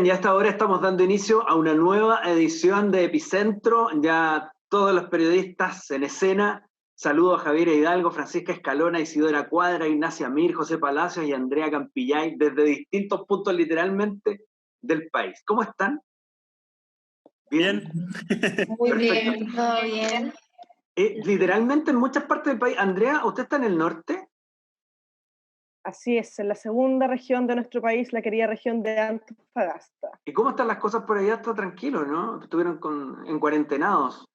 y a esta hora estamos dando inicio a una nueva edición de Epicentro, ya todos los periodistas en escena. Saludos a Javier Hidalgo, Francisca Escalona, Isidora Cuadra, Ignacia Mir, José Palacios y Andrea Campillay, desde distintos puntos literalmente del país. ¿Cómo están? Bien. Muy Perfecto. bien, todo bien. Literalmente en muchas partes del país. Andrea, ¿usted está en el norte? Así es, en la segunda región de nuestro país, la querida región de Antofagasta. ¿Y cómo están las cosas por allá? Está tranquilo, ¿no? Estuvieron en cuarentenados.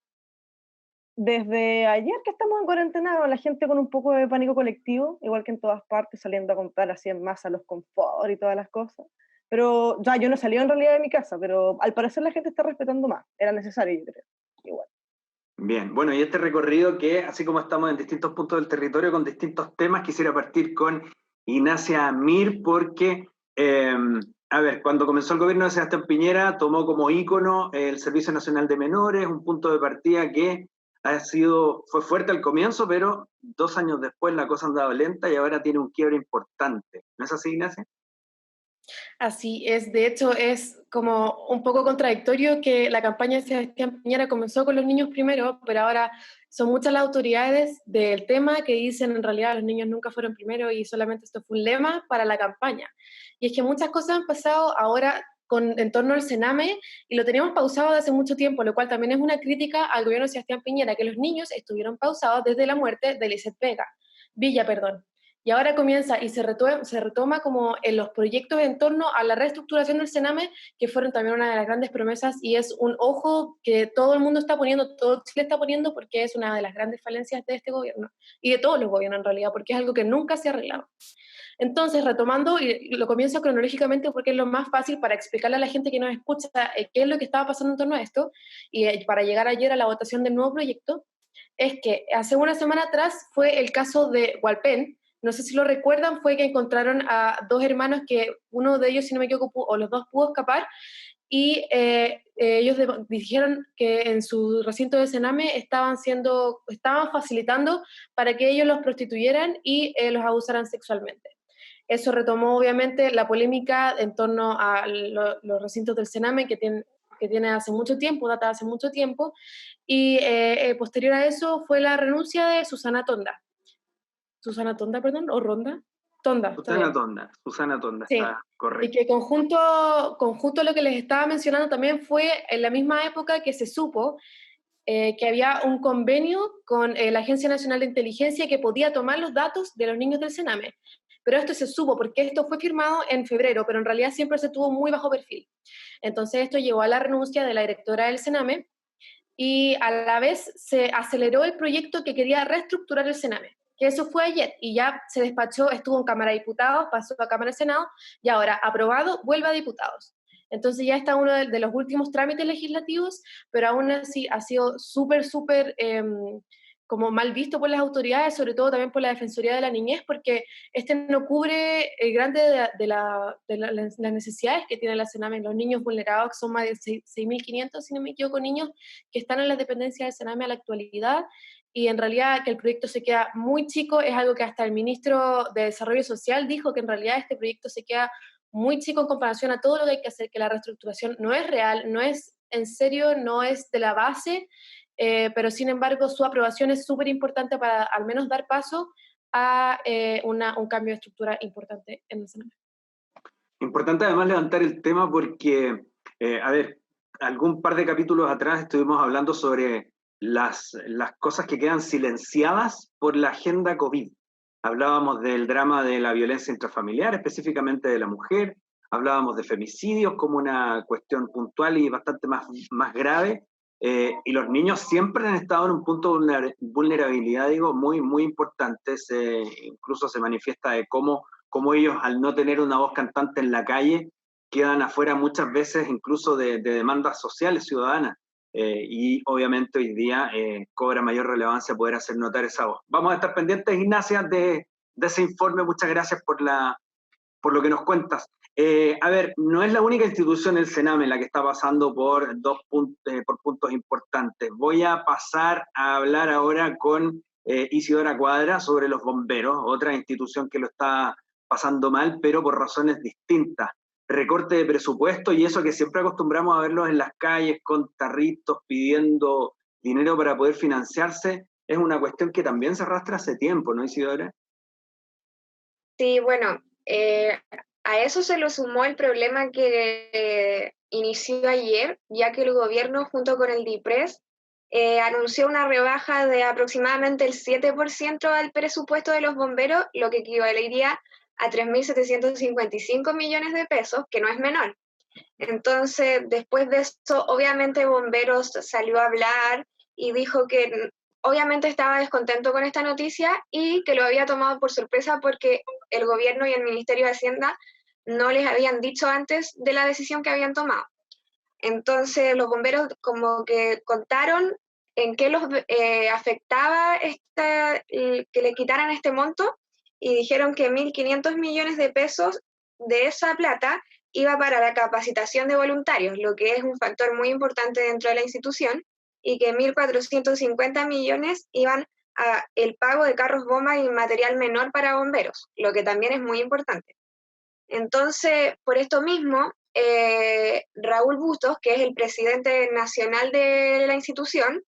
Desde ayer que estamos en cuarentena, la gente con un poco de pánico colectivo, igual que en todas partes, saliendo a comprar así en masa los confort y todas las cosas. Pero ya yo no salí en realidad de mi casa, pero al parecer la gente está respetando más. Era necesario, yo creo. Igual. Bien, bueno, y este recorrido que, así como estamos en distintos puntos del territorio con distintos temas, quisiera partir con Ignacia Mir, porque, a ver, cuando comenzó el gobierno de Sebastián Piñera, tomó como ícono el Servicio Nacional de Menores, un punto de partida que fue fuerte al comienzo, pero 2 años después la cosa ha andado lenta y ahora tiene un quiebre importante. ¿No es así, Ignacia? Así es, de hecho es como un poco contradictorio que la campaña de Sebastián Piñera comenzó con los niños primero, pero ahora son muchas las autoridades del tema que dicen en realidad los niños nunca fueron primero y solamente esto fue un lema para la campaña. Y es que muchas cosas han pasado ahora en torno al Sename y lo teníamos pausado desde hace mucho tiempo, lo cual también es una crítica al gobierno de Sebastián Piñera, que los niños estuvieron pausados desde la muerte de Lizeth Villa, perdón. Y ahora comienza y se retoma como en los proyectos en torno a la reestructuración del Sename, que fueron también una de las grandes promesas y es un ojo que todo el mundo está poniendo, todo Chile está poniendo, porque es una de las grandes falencias de este gobierno y de todos los gobiernos en realidad, porque es algo que nunca se ha arreglado. Entonces, retomando, y lo comienzo cronológicamente porque es lo más fácil para explicarle a la gente que nos escucha qué es lo que estaba pasando en torno a esto, y para llegar ayer a la votación del nuevo proyecto, es que hace una semana atrás fue el caso de Hualpén. No sé si lo recuerdan, fue que encontraron a 2 hermanos que uno de ellos, si no me equivoco, o los dos pudo escapar, y ellos dijeron que en su recinto de Sename estaban facilitando para que ellos los prostituyeran y los abusaran sexualmente. Eso retomó obviamente la polémica en torno a los recintos del Sename que tiene hace mucho tiempo, data de hace mucho tiempo, y posterior a eso fue la renuncia de Susana Tonda, perdón, o Ronda. Tonda. Susana Tonda, sí. Está correcto. Y que conjunto a lo que les estaba mencionando también fue en la misma época que se supo que había un convenio con la Agencia Nacional de Inteligencia que podía tomar los datos de los niños del Sename. Pero esto se supo porque esto fue firmado en febrero, pero en realidad siempre se tuvo muy bajo perfil. Entonces esto llevó a la renuncia de la directora del Sename y a la vez se aceleró el proyecto que quería reestructurar el Sename, que eso fue ayer y ya se despachó, estuvo en Cámara de Diputados, pasó a Cámara de Senado y ahora aprobado, vuelve a diputados. Entonces ya está uno de los últimos trámites legislativos, pero aún así ha sido súper como mal visto por las autoridades, sobre todo también por la Defensoría de la Niñez, porque este no cubre el grande de las necesidades que tiene la Sename, los niños vulnerados, que son más de 6.500, si no me equivoco, niños que están en las dependencias del Sename a la actualidad, y en realidad que el proyecto se queda muy chico, es algo que hasta el ministro de Desarrollo Social dijo que en realidad este proyecto se queda muy chico en comparación a todo lo que hay que hacer, que la reestructuración no es real, no es en serio, no es de la base, pero sin embargo su aprobación es súper importante para al menos dar paso a un cambio de estructura importante en el Sename. Importante además levantar el tema porque, a ver, algún par de capítulos atrás estuvimos hablando sobre las cosas que quedan silenciadas por la agenda COVID. Hablábamos del drama de la violencia intrafamiliar, específicamente de la mujer, hablábamos de femicidios como una cuestión puntual y bastante más grave, y los niños siempre han estado en un punto de vulnerabilidad, digo, muy importante. Incluso se manifiesta de cómo ellos, al no tener una voz cantante en la calle, quedan afuera muchas veces incluso de demandas sociales ciudadanas. Y obviamente hoy día cobra mayor relevancia poder hacer notar esa voz. Vamos a estar pendientes, Ignacia, de ese informe. Muchas gracias por lo que nos cuentas. A ver, no es la única institución, el Sename, la que está pasando por puntos importantes. Voy a pasar a hablar ahora con Isidora Cuadra sobre los bomberos, otra institución que lo está pasando mal, pero por razones distintas. recorte de presupuesto y eso que siempre acostumbramos a verlos en las calles con tarritos pidiendo dinero para poder financiarse, es una cuestión que también se arrastra hace tiempo, ¿no, Isidora? Sí, bueno, a eso se lo sumó el problema que inició ayer, ya que el gobierno junto con el DIPRES anunció una rebaja de aproximadamente el 7% al presupuesto de los bomberos, lo que equivalería a 3.755 millones de pesos, que no es menor. Entonces, después de eso, obviamente Bomberos salió a hablar y dijo que obviamente estaba descontento con esta noticia y que lo había tomado por sorpresa porque el gobierno y el Ministerio de Hacienda no les habían dicho antes de la decisión que habían tomado. Entonces, los bomberos como que contaron en qué los afectaba que le quitaran este monto y dijeron que 1.500 millones de pesos de esa plata iba para la capacitación de voluntarios, lo que es un factor muy importante dentro de la institución, y que 1.450 millones iban a el pago de carros bomba y material menor para bomberos, lo que también es muy importante. Entonces, por esto mismo, Raúl Bustos, que es el presidente nacional de la institución,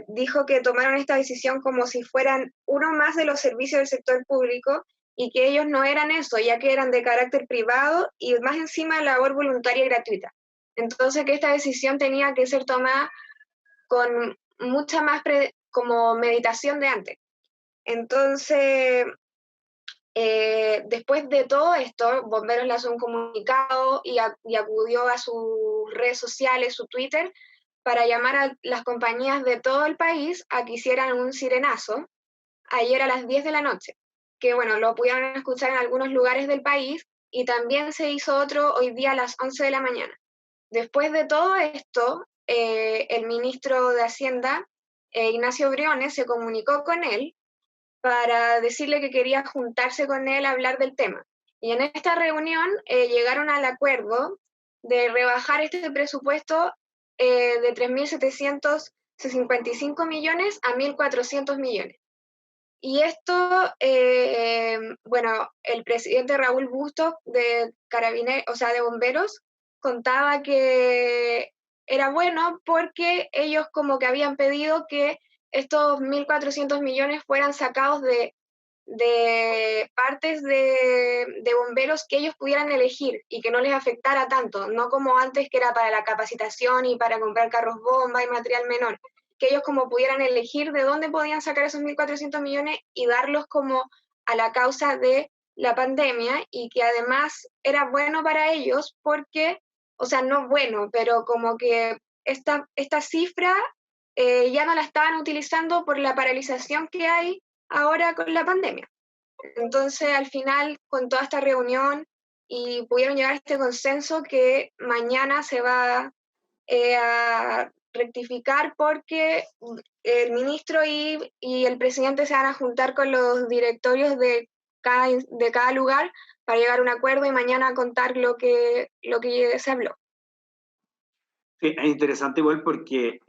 dijo que tomaron esta decisión como si fueran uno más de los servicios del sector público y que ellos no eran eso, ya que eran de carácter privado y más encima labor voluntaria y gratuita. Entonces que esta decisión tenía que ser tomada con mucha más como meditación de antes. Entonces, después de todo esto, Bomberos lanzó un comunicado y acudió a sus redes sociales, su Twitter, para llamar a las compañías de todo el país a que hicieran un sirenazo ayer a las 10 de la noche, que bueno, lo pudieron escuchar en algunos lugares del país y también se hizo otro hoy día a las 11 de la mañana. Después de todo esto, el ministro de Hacienda, Ignacio Briones, se comunicó con él para decirle que quería juntarse con él a hablar del tema. Y en esta reunión llegaron al acuerdo de rebajar este presupuesto de 3.755 millones a 1.400 millones. Y esto, bueno, el presidente Raúl Bustos de Carabineros, o sea, de Bomberos, contaba que era bueno porque ellos como que habían pedido que estos 1.400 millones fueran sacados de partes de bomberos que ellos pudieran elegir y que no les afectara tanto, no como antes que era para la capacitación y para comprar carros bomba y material menor, que ellos como pudieran elegir de dónde podían sacar esos 1.400 millones y darlos como a la causa de la pandemia, y que además era bueno para ellos porque, o sea, no bueno, pero como que esta cifra ya no la estaban utilizando por la paralización que hay ahora con la pandemia. Entonces, al final, con toda esta reunión, y pudieron llegar a este consenso que mañana se va a rectificar porque el ministro y el presidente se van a juntar con los directorios de cada lugar para llegar a un acuerdo y mañana contar lo que se habló. Sí, es interesante igual porque,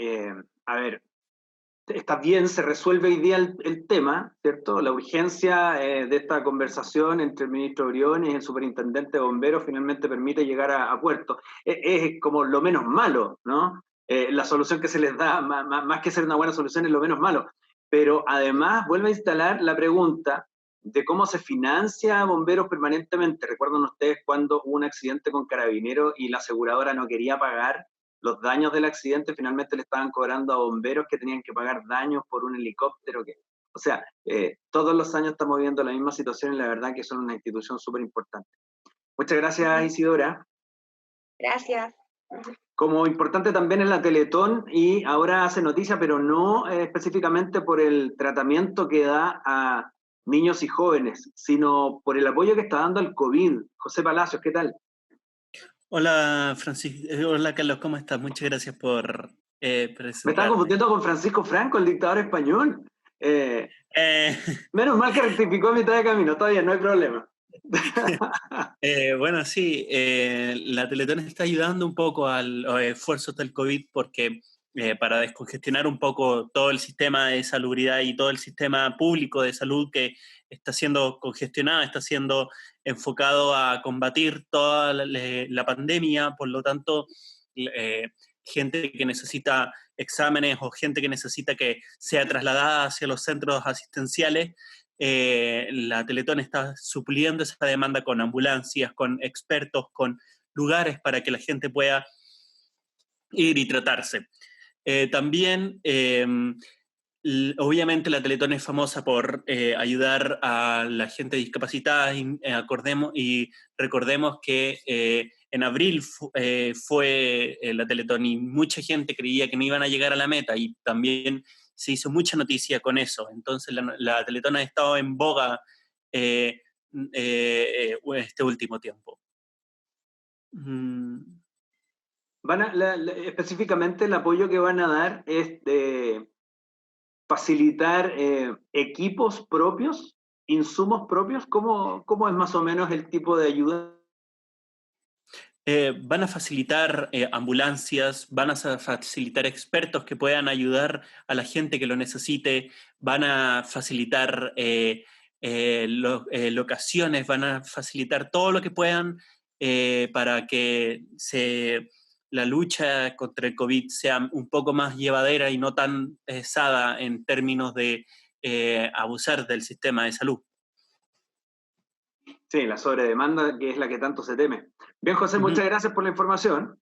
a ver, está bien, se resuelve hoy día el tema, ¿cierto? La urgencia de esta conversación entre el ministro Briones y el superintendente de bomberos finalmente permite llegar a puerto. Es como lo menos malo, ¿no? La solución que se les da, más que ser una buena solución, es lo menos malo. Pero además vuelve a instalar la pregunta de cómo se financia a bomberos permanentemente. ¿Recuerdan ustedes cuando hubo un accidente con Carabineros y la aseguradora no quería pagar los daños del accidente? Finalmente le estaban cobrando a bomberos que tenían que pagar daños por un helicóptero. O sea, todos los años estamos viendo la misma situación y la verdad que son una institución súper importante. Muchas gracias, Isidora. Gracias. Como importante también es la Teletón, y ahora hace noticia, pero no específicamente por el tratamiento que da a niños y jóvenes, sino por el apoyo que está dando al COVID. José Palacios, ¿qué tal? Hola, Francisco. Hola, Carlos, ¿cómo estás? Muchas gracias por presentarme. Me estaba confundiendo con Francisco Franco, el dictador español. Menos mal que rectificó a mitad de camino, está bien, no hay problema. Bueno, sí, la Teletón está ayudando un poco a los esfuerzos del COVID porque para descongestionar un poco todo el sistema de salubridad y todo el sistema público de salud que está siendo congestionado, está siendo enfocado a combatir toda la pandemia. Por lo tanto, gente que necesita exámenes o gente que necesita que sea trasladada hacia los centros asistenciales, la Teletón está supliendo esa demanda con ambulancias, con expertos, con lugares para que la gente pueda ir y tratarse. También, obviamente, la Teletón es famosa por ayudar a la gente discapacitada y recordemos que en abril fue la Teletón y mucha gente creía que no iban a llegar a la meta y también se hizo mucha noticia con eso. Entonces la Teletón ha estado en boga este último tiempo. Específicamente el apoyo que van a dar es de facilitar equipos propios, insumos propios. ¿Cómo es más o menos el tipo de ayuda? Van a facilitar ambulancias, van a facilitar expertos que puedan ayudar a la gente que lo necesite, van a facilitar locaciones, van a facilitar todo lo que puedan para que la lucha contra el COVID sea un poco más llevadera y no tan pesada en términos de abusar del sistema de salud. Sí, la sobredemanda, que es la que tanto se teme. Bien, José, muchas gracias por la información.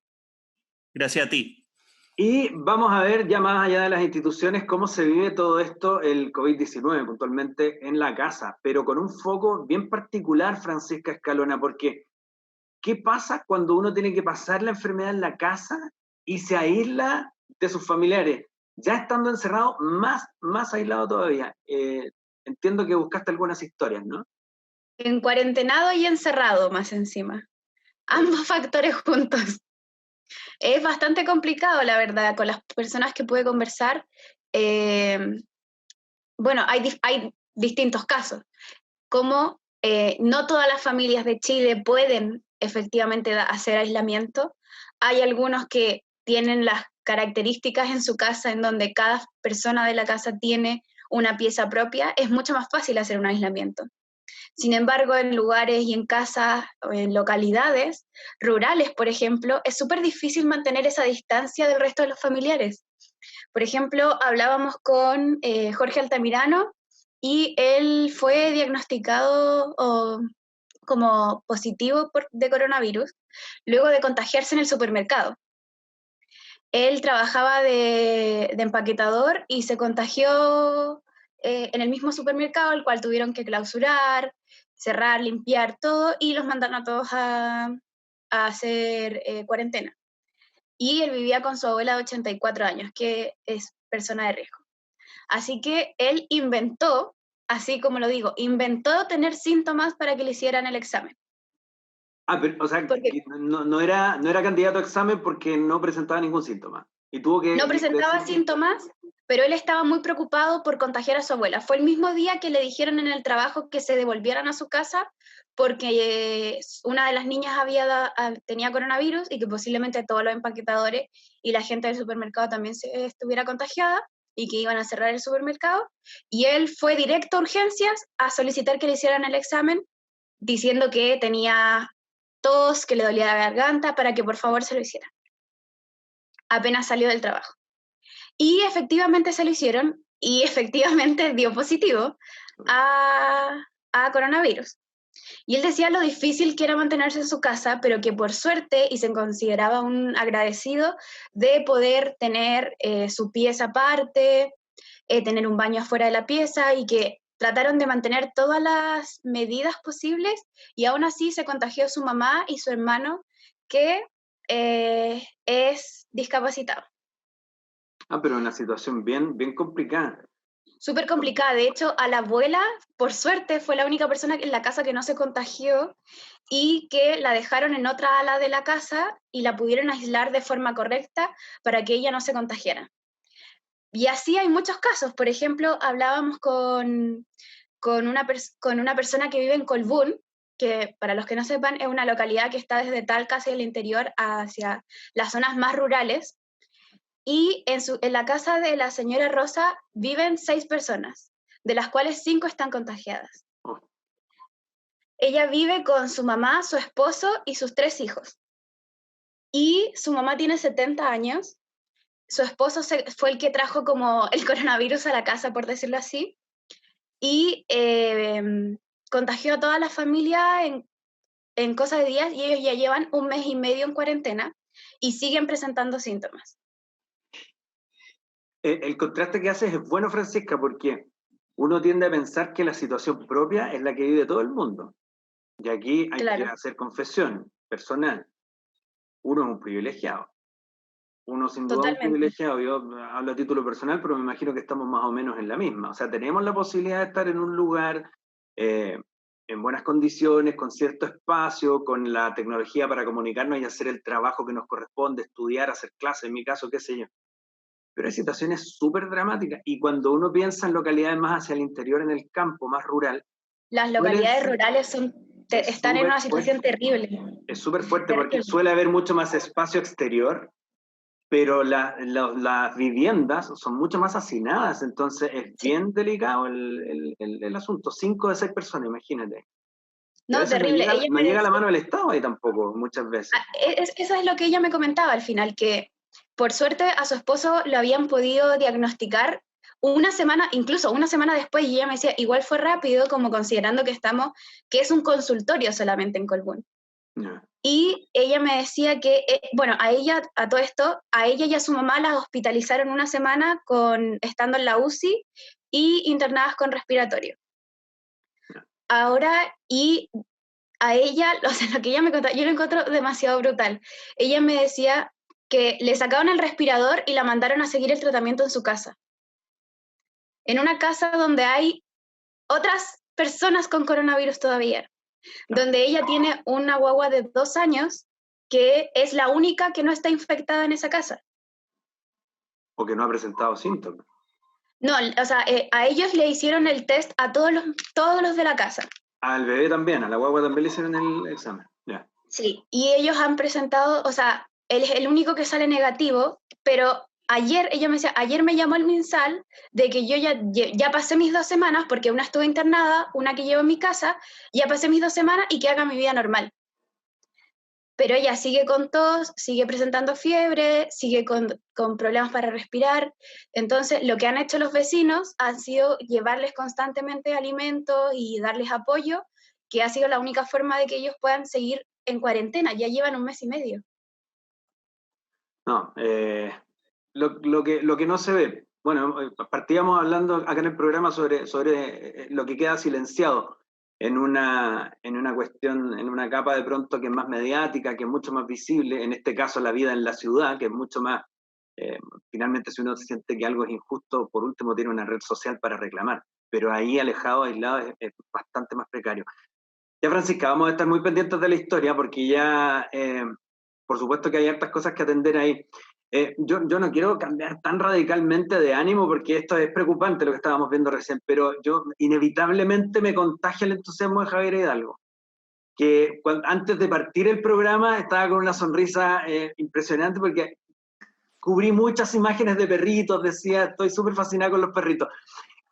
Gracias a ti. Y vamos a ver ya más allá de las instituciones cómo se vive todo esto, el COVID-19, puntualmente en la casa, pero con un foco bien particular, Francisca Escalona, porque ¿qué pasa cuando uno tiene que pasar la enfermedad en la casa y se aísla de sus familiares? Ya estando encerrado, más aislado todavía. Entiendo que buscaste algunas historias, ¿no? En cuarentenado y encerrado más encima. Ambos factores juntos. Es bastante complicado, la verdad, con las personas que pude conversar. Bueno, hay distintos casos. Como no todas las familias de Chile pueden efectivamente hacer aislamiento. Hay algunos que tienen las características en su casa en donde cada persona de la casa tiene una pieza propia. Es mucho más fácil hacer un aislamiento. Sin embargo, en lugares y en casas, en localidades rurales, por ejemplo, es súper difícil mantener esa distancia del resto de los familiares. Por ejemplo, hablábamos con Jorge Altamirano y él fue diagnosticado como positivo de coronavirus luego de contagiarse en el supermercado. Él trabajaba de empaquetador y se contagió en el mismo supermercado, el cual tuvieron que clausurar, cerrar, limpiar todo, y los mandaron a todos a hacer cuarentena. Y él vivía con su abuela de 84 años, que es persona de riesgo. Así que él inventó, así como lo digo, inventó tener síntomas para que le hicieran el examen. Pero, o sea, no era candidato a examen porque no presentaba ningún síntoma. Y tuvo que... No presentaba síntomas, pero él estaba muy preocupado por contagiar a su abuela. Fue el mismo día que le dijeron en el trabajo que se devolvieran a su casa porque una de las niñas tenía coronavirus y que posiblemente todos los empaquetadores y la gente del supermercado también estuviera contagiada y que iban a cerrar el supermercado. Y él fue directo a urgencias a solicitar que le hicieran el examen, diciendo que tenía tos, que le dolía la garganta, para que por favor se lo hicieran. Apenas salió del trabajo. Y efectivamente se lo hicieron y efectivamente dio positivo a coronavirus. Y él decía lo difícil que era mantenerse en su casa, pero que por suerte, y se consideraba un agradecido de poder tener su pieza aparte, tener un baño afuera de la pieza, y que trataron de mantener todas las medidas posibles, y aún así se contagió su mamá y su hermano, que es discapacitado. Pero una situación bien complicada. Súper complicada. De hecho, a la abuela, por suerte, fue la única persona en la casa que no se contagió y que la dejaron en otra ala de la casa y la pudieron aislar de forma correcta para que ella no se contagiara. Y así hay muchos casos. Por ejemplo, hablábamos con una persona que vive en Colbún, que para los que no sepan es una localidad que está desde Talca hacia el interior, hacia las zonas más rurales, y en la casa de la señora Rosa viven 6 personas, de las cuales 5 están contagiadas. Ella vive con su mamá, su esposo y sus 3 hijos. Y su mamá tiene 70 años, su esposo fue el que trajo como el coronavirus a la casa, por decirlo así, y contagió a toda la familia en cosa de días, y ellos ya llevan 1 mes y medio en cuarentena y siguen presentando síntomas. El contraste que haces es bueno, Francisca, porque uno tiende a pensar que la situación propia es la que vive todo el mundo. Y aquí hay que hacer confesión personal. Uno es un privilegiado. Uno sin duda es un privilegiado. Yo hablo a título personal, pero me imagino que estamos más o menos en la misma. O sea, tenemos la posibilidad de estar en un lugar en buenas condiciones, con cierto espacio, con la tecnología para comunicarnos y hacer el trabajo que nos corresponde, estudiar, hacer clases, en mi caso, qué sé yo. Pero hay situaciones súper dramáticas. Y cuando uno piensa en localidades más hacia el interior, en el campo, más rural. Las localidades rurales están en una situación terrible. Es súper fuerte porque suele haber mucho más espacio exterior, pero las viviendas son mucho más hacinadas, entonces es bien delicado el asunto. 5 de 6 personas, imagínate. No, terrible. No llega a la mano del Estado ahí tampoco, muchas veces. Eso es lo que ella me comentaba al final, que por suerte a su esposo lo habían podido diagnosticar una semana, incluso una semana después, y ella me decía, igual fue rápido, como considerando que es un consultorio solamente en Colbún. Yeah. Y ella me decía que, bueno, a todo esto, a ella y a su mamá las hospitalizaron una semana estando en la UCI y internadas con respiratorio. Yeah. Ahora, y a ella, o sea, lo que ella me contaba, yo lo encuentro demasiado brutal. Ella me decía que le sacaron el respirador y la mandaron a seguir el tratamiento en su casa. En una casa donde hay otras personas con coronavirus todavía, donde ella tiene una guagua de 2 años que es la única que no está infectada en esa casa. O que no ha presentado síntomas. No, o sea, a ellos le hicieron el test a todos los de la casa. Al bebé también, a la guagua también le hicieron el examen. Yeah. Sí, y ellos han presentado, o sea, él es el único que sale negativo, pero ella me decía, ayer me llamó el MinSal de que yo ya pasé mis 2 semanas, porque una estuve internada, una que llevo en mi casa, ya pasé mis 2 semanas y que haga mi vida normal. Pero ella sigue con tos, sigue presentando fiebre, sigue con problemas para respirar. Entonces, lo que han hecho los vecinos ha sido llevarles constantemente alimentos y darles apoyo, que ha sido la única forma de que ellos puedan seguir en cuarentena. Ya llevan 1 mes y medio. No, lo que no se ve. Bueno, partíamos hablando acá en el programa sobre lo que queda silenciado en una cuestión, en una capa de pronto que es más mediática, que es mucho más visible, en este caso la vida en la ciudad, que es mucho más, finalmente si uno siente que algo es injusto, por último tiene una red social para reclamar, pero ahí alejado, aislado, es bastante más precario. Ya, Francisca, vamos a estar muy pendientes de la historia, porque ya, por supuesto que hay hartas cosas que atender ahí. Yo no quiero cambiar tan radicalmente de ánimo porque esto es preocupante lo que estábamos viendo recién, pero yo inevitablemente me contagia el entusiasmo de Javier Hidalgo, que antes de partir el programa estaba con una sonrisa impresionante porque cubrí muchas imágenes de perritos, decía, estoy súper fascinado con los perritos.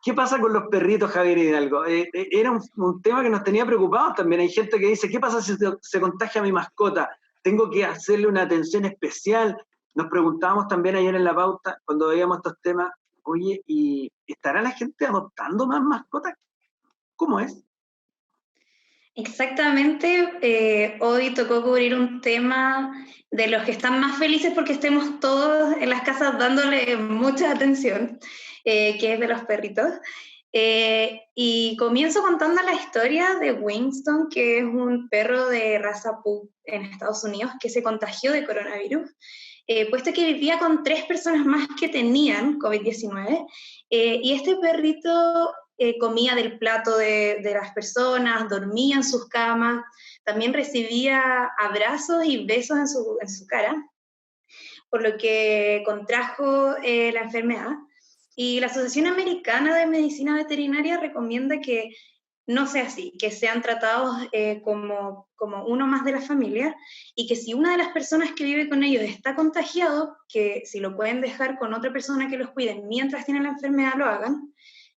¿Qué pasa con los perritos, Javier Hidalgo? Era un tema que nos tenía preocupados también. Hay gente que dice, ¿qué pasa si se contagia mi mascota? ¿Tengo que hacerle una atención especial? Nos preguntábamos también ayer en la pauta, cuando veíamos estos temas, oye, ¿y estará la gente adoptando más mascotas? ¿Cómo es? Exactamente, hoy tocó cubrir un tema de los que están más felices porque estemos todos en las casas dándole mucha atención, que es de los perritos. Y comienzo contando la historia de Winston, que es un perro de raza Pug en Estados Unidos que se contagió de coronavirus. Puesto que vivía con 3 personas más que tenían COVID-19, y este perrito comía del plato de las personas, dormía en sus camas, también recibía abrazos y besos en su cara, por lo que contrajo la enfermedad. Y la Asociación Americana de Medicina Veterinaria recomienda que no sea así, que sean tratados como uno más de la familia, y que si una de las personas que vive con ellos está contagiado, que si lo pueden dejar con otra persona que los cuide mientras tienen la enfermedad, lo hagan,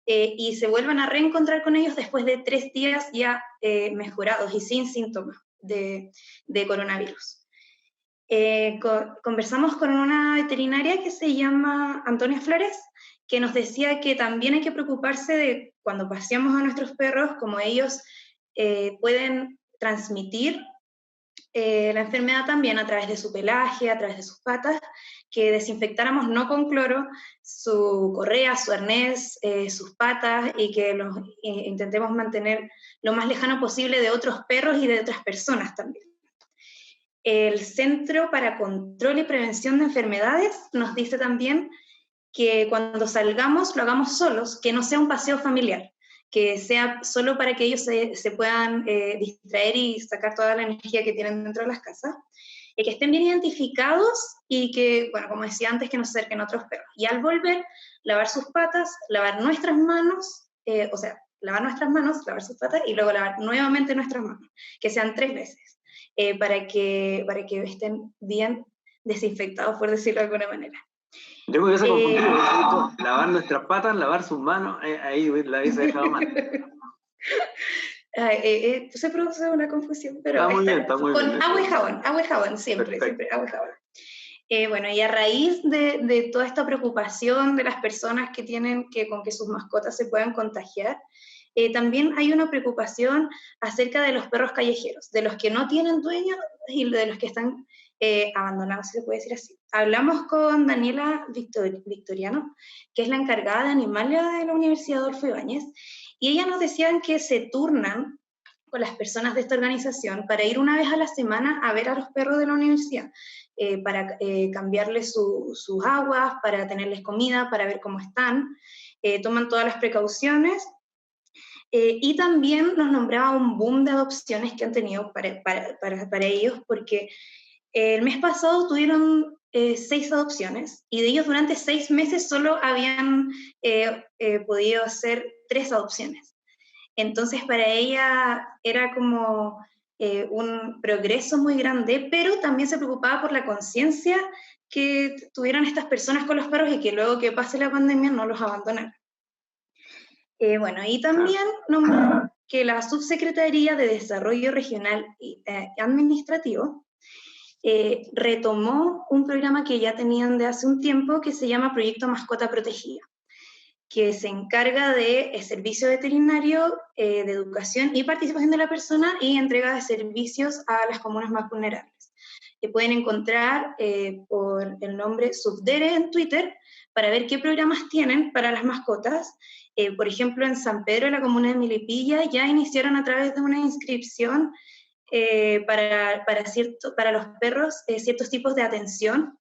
y se vuelvan a reencontrar con ellos después de 3 días ya mejorados y sin síntomas de coronavirus. Conversamos con una veterinaria que se llama Antonia Flores, que nos decía que también hay que preocuparse de cuando paseamos a nuestros perros, como ellos pueden transmitir la enfermedad también a través de su pelaje, a través de sus patas, que desinfectáramos no con cloro su correa, su arnés, sus patas, y que los intentemos mantener lo más lejano posible de otros perros y de otras personas también. El Centro para Control y Prevención de Enfermedades nos dice también que cuando salgamos lo hagamos solos, que no sea un paseo familiar, que sea solo para que ellos se puedan distraer y sacar toda la energía que tienen dentro de las casas, y que estén bien identificados y que, bueno, como decía antes, que no se acerquen otros perros. Y al volver, lavar sus patas, lavar nuestras manos, lavar nuestras manos, lavar sus patas y luego lavar nuevamente nuestras manos, que sean 3 veces, para que estén bien desinfectados, por decirlo de alguna manera. Yo me hubiese confundido, lavar nuestras patas, lavar sus manos, ahí la hubiese dejado mal. Se produce una confusión, pero está muy bien. Con agua y jabón, siempre agua y jabón. Bueno, y a raíz de toda esta preocupación de las personas que tienen con que sus mascotas se puedan contagiar, también hay una preocupación acerca de los perros callejeros, de los que no tienen dueños y de los que están abandonados, si se puede decir así. Hablamos con Daniela Victoriano, que es la encargada de Animalia de la Universidad Adolfo Ibáñez, y ella nos decía que se turnan con las personas de esta organización para ir una vez a la semana a ver a los perros de la universidad, para cambiarles sus aguas, para tenerles comida, para ver cómo están, toman todas las precauciones. Y también nos nombraba un boom de adopciones que han tenido para ellos, porque el mes pasado tuvieron 6 adopciones, y de ellos durante 6 meses solo habían podido hacer 3 adopciones. Entonces para ella era como un progreso muy grande, pero también se preocupaba por la conciencia que tuvieran estas personas con los perros y que luego que pase la pandemia no los abandonaran. Bueno, y también nombró que la Subsecretaría de Desarrollo Regional y Administrativo retomó un programa que ya tenían de hace un tiempo, que se llama Proyecto Mascota Protegida, que se encarga de servicio veterinario, de educación y participación de la persona, y entrega de servicios a las comunas más vulnerables. Que pueden encontrar por el nombre Subdere en Twitter para ver qué programas tienen para las mascotas. Por ejemplo, en San Pedro, la comuna de Milipilla, ya iniciaron a través de una inscripción para los perros ciertos tipos de atención.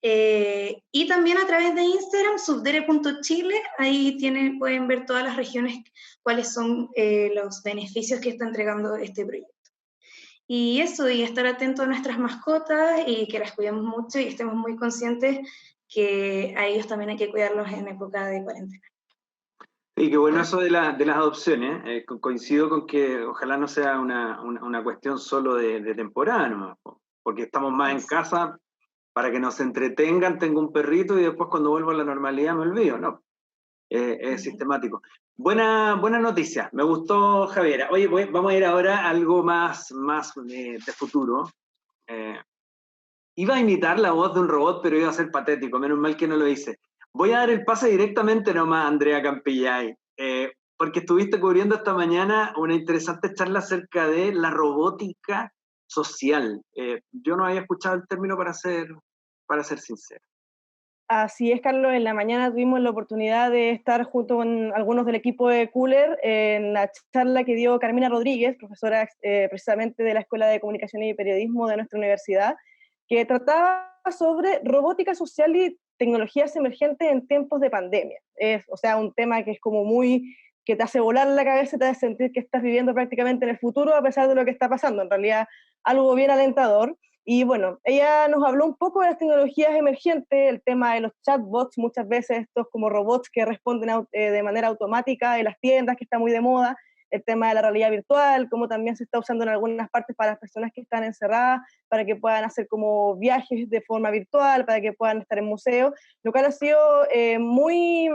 Y también a través de Instagram, subdere.chile, ahí pueden ver todas las regiones, cuáles son los beneficios que está entregando este proyecto. Y eso, y estar atentos a nuestras mascotas y que las cuidemos mucho y estemos muy conscientes que a ellos también hay que cuidarlos en época de cuarentena. Sí, qué bueno eso de las adopciones. Coincido con que ojalá no sea una cuestión solo de temporada, ¿no? Porque estamos más en casa para que nos entretengan, tengo un perrito y después cuando vuelvo a la normalidad me olvido, ¿no? Es sistemático. Buena noticia, me gustó, Javiera. Oye, vamos a ir ahora a algo más de futuro. Iba a imitar la voz de un robot, pero iba a ser patético, menos mal que no lo hice. Voy a dar el pase directamente nomás a Andrea Campillay, porque estuviste cubriendo esta mañana una interesante charla acerca de la robótica social. Yo no había escuchado el término para ser sincero. Así es, Carlos. En la mañana tuvimos la oportunidad de estar junto con algunos del equipo de Cooler en la charla que dio Carmina Rodríguez, profesora precisamente de la Escuela de Comunicación y Periodismo de nuestra universidad, que trataba sobre robótica social y tecnologías emergentes en tiempos de pandemia. O sea, un tema que es como que te hace volar la cabeza y te hace sentir que estás viviendo prácticamente en el futuro a pesar de lo que está pasando. En realidad, algo bien alentador. Y bueno, ella nos habló un poco de las tecnologías emergentes, el tema de los chatbots, muchas veces estos como robots que responden de manera automática en las tiendas, que está muy de moda, el tema de la realidad virtual, cómo también se está usando en algunas partes para las personas que están encerradas, para que puedan hacer como viajes de forma virtual, para que puedan estar en museos, lo cual ha sido muy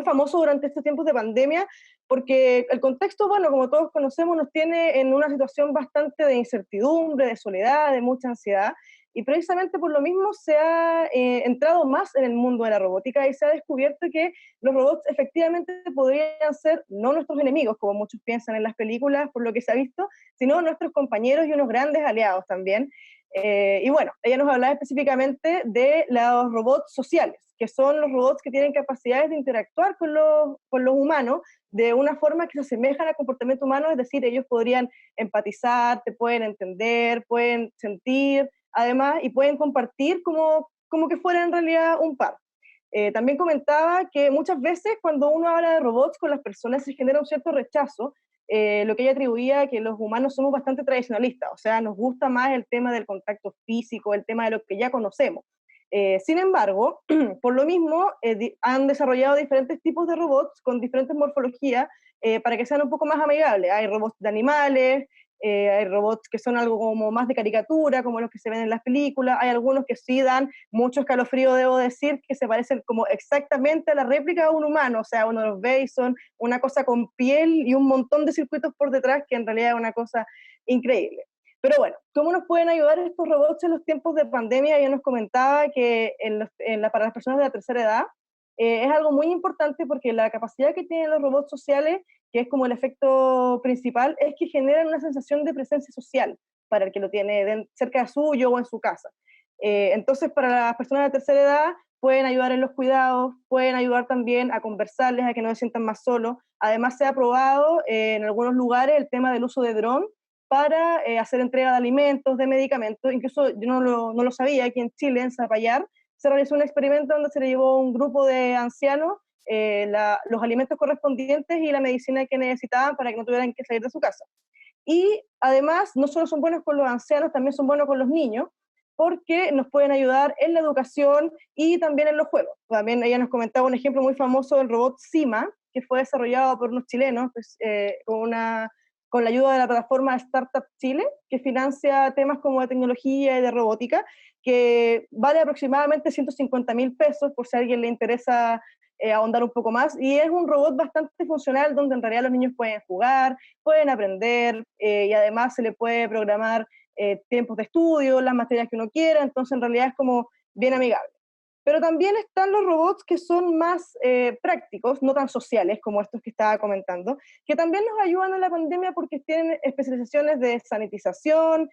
famoso durante estos tiempos de pandemia, porque el contexto, bueno, como todos conocemos, nos tiene en una situación bastante de incertidumbre, de soledad, de mucha ansiedad, y precisamente por lo mismo se ha entrado más en el mundo de la robótica y se ha descubierto que los robots efectivamente podrían ser no nuestros enemigos, como muchos piensan en las películas, por lo que se ha visto, sino nuestros compañeros y unos grandes aliados también. Y bueno, ella nos hablaba específicamente de los robots sociales, que son los robots que tienen capacidades de interactuar con los humanos de una forma que se asemejan al comportamiento humano, es decir, ellos podrían empatizar, te pueden entender, pueden sentir, además, y pueden compartir como que fuera en realidad un par. También comentaba que muchas veces cuando uno habla de robots con las personas se genera un cierto rechazo, lo que ella atribuía a que los humanos somos bastante tradicionalistas, o sea, nos gusta más el tema del contacto físico, el tema de lo que ya conocemos. Sin embargo, por lo mismo, han desarrollado diferentes tipos de robots con diferentes morfologías para que sean un poco más amigables. Hay robots de animales, hay robots que son algo como más de caricatura, como los que se ven en las películas, hay algunos que sí dan mucho escalofrío, debo decir, que se parecen como exactamente a la réplica de un humano, o sea, uno los ve y son una cosa con piel y un montón de circuitos por detrás, que en realidad es una cosa increíble. Pero bueno, ¿cómo nos pueden ayudar estos robots en los tiempos de pandemia? Ella nos comentaba que para las personas de la tercera edad es algo muy importante porque la capacidad que tienen los robots sociales, que es como el efecto principal, es que generan una sensación de presencia social para el que lo tiene cerca de suyo o en su casa. Entonces, para las personas de la tercera edad, pueden ayudar en los cuidados, pueden ayudar también a conversarles, a que no se sientan más solos. Además, se ha probado en algunos lugares el tema del uso de dron para hacer entrega de alimentos, de medicamentos. Incluso yo no lo sabía, aquí en Chile, en Zapallar, se realizó un experimento donde se le llevó a un grupo de ancianos los alimentos correspondientes y la medicina que necesitaban para que no tuvieran que salir de su casa. Y además, no solo son buenos con los ancianos, también son buenos con los niños, porque nos pueden ayudar en la educación y también en los juegos. También ella nos comentaba un ejemplo muy famoso del robot Cima, que fue desarrollado por unos chilenos pues, con la ayuda de la plataforma Startup Chile, que financia temas como de tecnología y de robótica, que vale aproximadamente 150.000 pesos por si a alguien le interesa ahondar un poco más, y es un robot bastante funcional donde en realidad los niños pueden jugar, pueden aprender y además se le puede programar tiempos de estudio, las materias que uno quiera, entonces en realidad es como bien amigable. Pero también están los robots que son más prácticos, no tan sociales como estos que estaba comentando, que también nos ayudan en la pandemia porque tienen especializaciones de sanitización,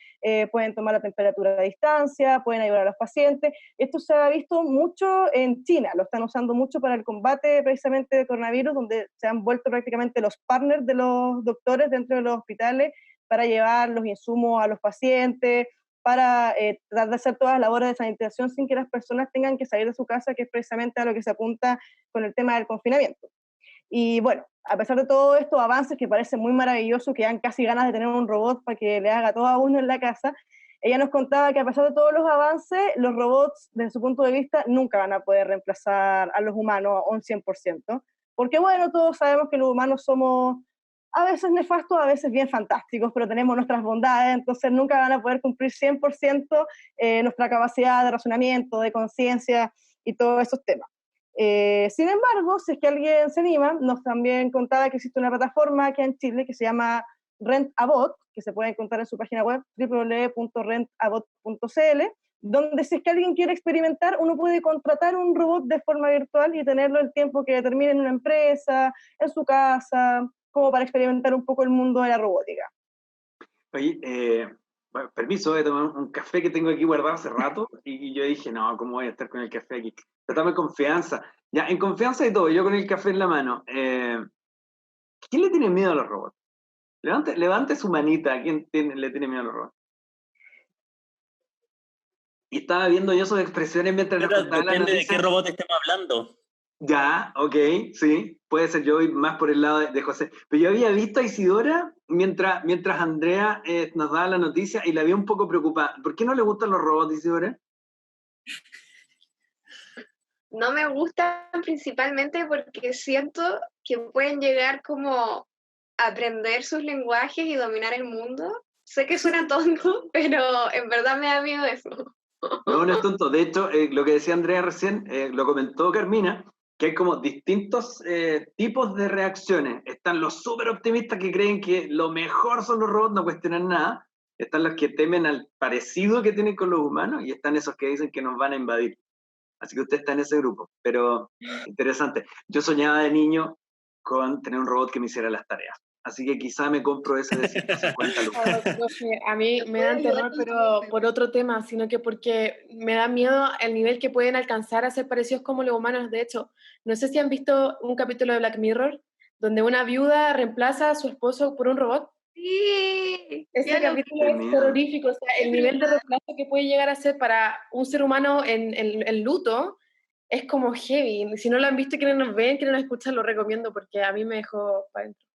pueden tomar la temperatura a distancia, pueden ayudar a los pacientes. Esto se ha visto mucho en China, lo están usando mucho para el combate precisamente del coronavirus, donde se han vuelto prácticamente los partners de los doctores dentro de los hospitales para llevar los insumos a los pacientes, para tratar de hacer todas las labores de sanitización sin que las personas tengan que salir de su casa, que es precisamente a lo que se apunta con el tema del confinamiento. Y bueno, a pesar de todos estos avances que parecen muy maravillosos, que dan casi ganas de tener un robot para que le haga todo a uno en la casa, ella nos contaba que a pesar de todos los avances, los robots, desde su punto de vista, nunca van a poder reemplazar a los humanos a un 100%, porque bueno, todos sabemos que los humanos somos a veces nefastos, a veces bien fantásticos, pero tenemos nuestras bondades, entonces nunca van a poder cumplir 100% nuestra capacidad de razonamiento, de conciencia y todos esos temas. Sin embargo, si es que alguien se anima, nos también contaba que existe una plataforma aquí en Chile que se llama RentAbot, que se puede encontrar en su página web www.rentabot.cl, donde si es que alguien quiere experimentar, uno puede contratar un robot de forma virtual y tenerlo el tiempo que determine en una empresa, en su casa, como para experimentar un poco el mundo de la robótica. Oye, bueno, permiso, voy a tomar un café que tengo aquí guardado hace rato y yo dije, no, ¿cómo voy a estar con el café aquí? Tratame confianza. Ya, en confianza y todo, yo con el café en la mano. ¿Quién le tiene miedo a los robots? Levante su manita, ¿a quién le tiene miedo a los robots? Y estaba viendo yo sus expresiones mientras nos contaba la Depende noticia. de qué robot estemos hablando. Ya, ok, sí, puede ser, yo voy más por el lado de José. Pero yo había visto a Isidora mientras Andrea nos daba la noticia y la vi un poco preocupada. ¿Por qué no le gustan los robots, Isidora? No me gustan principalmente porque siento que pueden llegar como aprender sus lenguajes y dominar el mundo. Sé que suena tonto, pero en verdad me da miedo eso. No, no es tonto. De hecho, lo que decía Andrea recién, lo comentó Carmina, que hay como distintos tipos de reacciones. Están los súper optimistas que creen que lo mejor son los robots, no cuestionan nada. Están los que temen al parecido que tienen con los humanos y están esos que dicen que nos van a invadir. Así que usted está en ese grupo. Pero interesante. Yo soñaba de niño con tener un robot que me hiciera las tareas. Así que quizá me compro ese de 150 lucas. A mí me dan terror, pero por otro tema, sino que porque me da miedo el nivel que pueden alcanzar a ser parecidos como los humanos. De hecho, no sé si han visto un capítulo de Black Mirror, donde una viuda reemplaza a su esposo por un robot. Sí, Ese capítulo es terrorífico, o sea, el nivel de reemplazo que puede llegar a ser para un ser humano en luto es como heavy. Si no lo han visto y quieren nos ven, quieren escuchar, lo recomiendo porque a mí me dejó para adentro.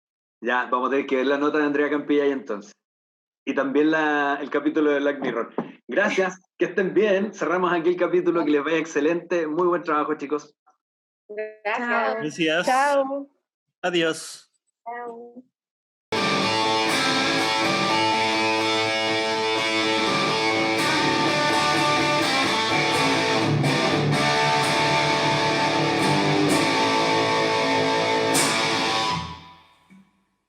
Ya, vamos a tener que ver la nota de Andrea Campilla ahí entonces. Y también el capítulo de Black Mirror. Gracias, que estén bien. Cerramos aquí el capítulo, que les vaya excelente. Muy buen trabajo, chicos. Gracias. Gracias. Chao. Adiós. Chao.